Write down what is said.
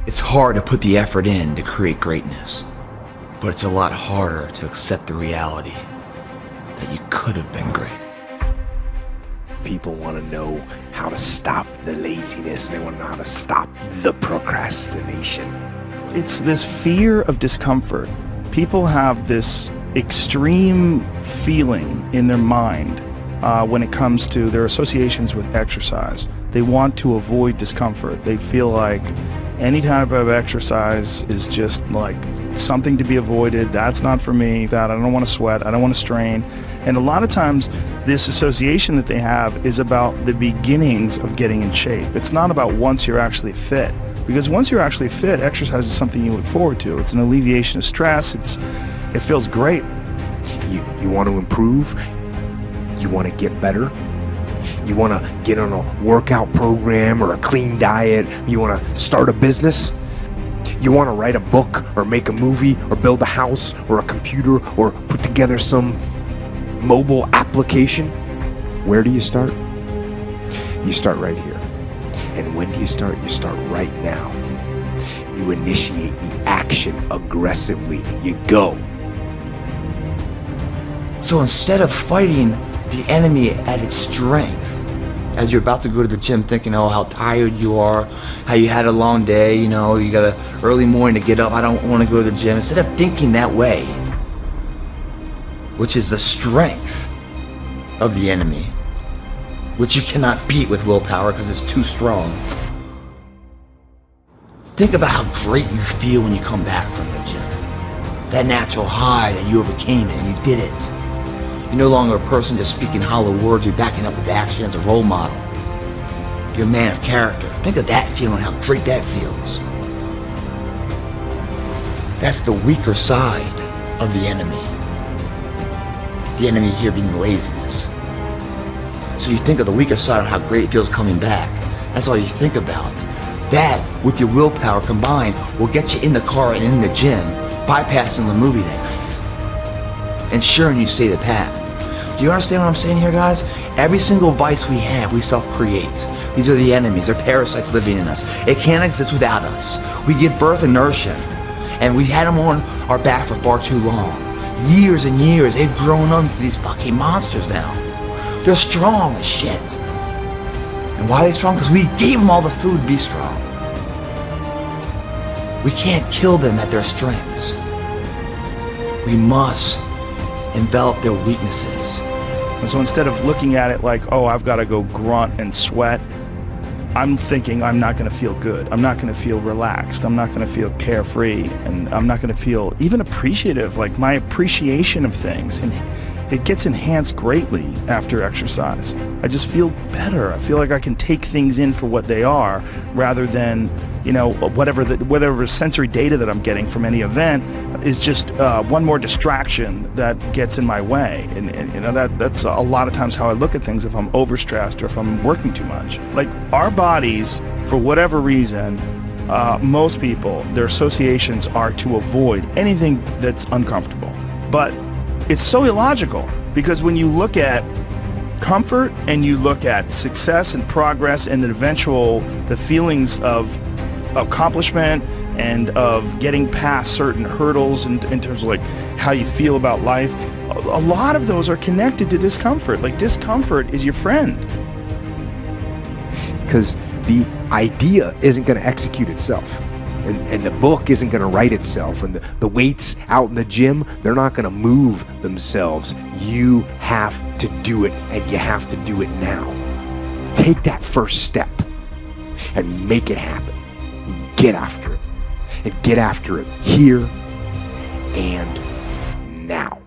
It's hard to put the effort in to create greatness, but it's a lot harder to accept the reality that you could have been great. People want to know how to stop the laziness. They want to know how to stop the procrastination. It's this fear of discomfort. People have this extreme feeling in their mind when it comes to their associations with exercise. They want to avoid discomfort. They feel like any type of exercise is just like something to be avoided. That's not for me. That I don't want to sweat. I don't want to strain. And a lot of times this association that they have is about the beginnings of getting in shape. It's not about once you're actually fit. Because once you're actually fit, exercise is something you look forward to. It's an alleviation of stress. It feels great. You want to improve? You want to get better? You want to get on a workout program or a clean diet? You want to start a business? You want to write a book or make a movie or build a house or a computer or put together some mobile application? Where do you start? You start right here. And when do you start? You start right now. You initiate the action aggressively. You go. So instead of fighting the enemy at its strength, as you're about to go to the gym thinking, oh, how tired you are, how you had a long day, you got an early morning to get up, I don't want to go to the gym. Instead of thinking that way, which is the strength of the enemy, which you cannot beat with willpower because it's too strong. Think about how great you feel when you come back from the gym. That natural high that you overcame it and you did it. You're no longer a person just speaking hollow words, you're backing up with action as a role model. You're a man of character. Think of that feeling, how great that feels. That's the weaker side of the enemy. The enemy here being laziness. So you think of the weaker side of how great it feels coming back. That's all you think about. That, with your willpower combined, will get you in the car and in the gym, bypassing the movie that night, ensuring you stay the path. Do you understand what I'm saying here, guys? Every single vice we have, we self-create. These are the enemies, they're parasites living in us. It can't exist without us. We give birth inertia, and we've had them on our back for far too long. Years and years, they've grown up to these fucking monsters now. They're strong as shit. And why are they strong? Because we gave them all the food to be strong. We can't kill them at their strengths. We must envelop their weaknesses. And so instead of looking at it like, oh, I've got to go grunt and sweat, I'm thinking I'm not going to feel good. I'm not going to feel relaxed. I'm not going to feel carefree. And I'm not going to feel even appreciative, like my appreciation of things. And it gets enhanced greatly after exercise. I just feel better. I feel like I can take things in for what they are rather than, whatever sensory data that I'm getting from any event is just one more distraction that gets in my way. And that's a lot of times how I look at things if I'm overstressed or if I'm working too much. Like our bodies, for whatever reason, most people, their associations are to avoid anything that's uncomfortable. But it's so illogical because when you look at comfort and you look at success and progress and the feelings of accomplishment and of getting past certain hurdles in terms of like how you feel about life, a lot of those are connected to discomfort. Like discomfort is your friend. Because the idea isn't going to execute itself. And the book isn't going to write itself. And the weights out in the gym, they're not going to move themselves. You have to do it, and you have to do it now. Take that first step and make it happen. Get after it. And get after it here and now.